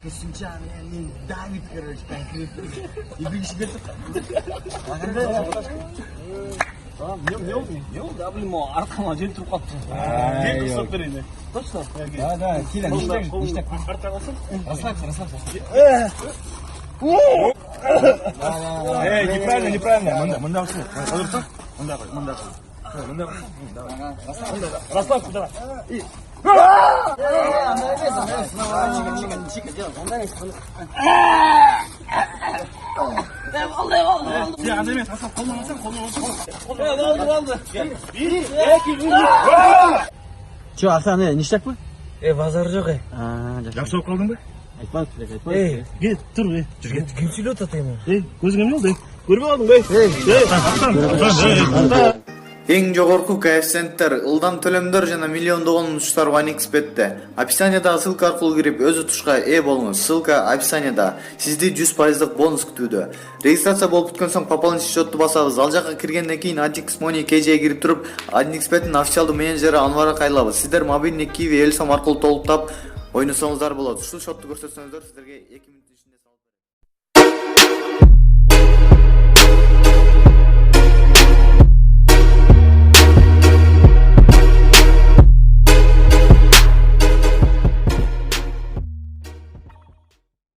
Косинчан, Давид, короче, конкретно. И бегишь, Да, блин, арқама жел тұрып қалыпты. Жел ұстап бер енді. Точно? Да, келе, ништек. Артта қалсын? Расслабься. Неправильно. Мында болсын. Отырсың? Мында. Расслабься, давай. Андай емес, расслаб, қолдан алсаң. Oldu. Че, Арсан, ништяк па? Базар жоқ, Жақсы болып қалдың ба? Айтпады. Кет, тұр, Жүрген кім сөйлеп атайын? көзіңе не болды? Көрмей қалдың ба? Эң жогорку коэффициенттер, ылдам төлөмдөр жана миллиондогон учуштар OneXBet'те. Описаниядагы ссылка аркылуу кирип өз утушка ээ болуңуз. Ссылка описанияда. Сизди 100% бонус күтүүдө. Регистрация болуп бүткөн соң пополнить счетту басабыз. Ал жака киргенден кийин AddX Money KJ'ге кирип туруп, OneXBet'ин официалдуу менеджери Анварга кайрылабыз. Сиздер мобильный Kiwi Элсом аркылуу толуктап ойносоңуздар болот. Ушул счетту көрсөтсөңүздөр сиздерге 2 мүнөт ичинде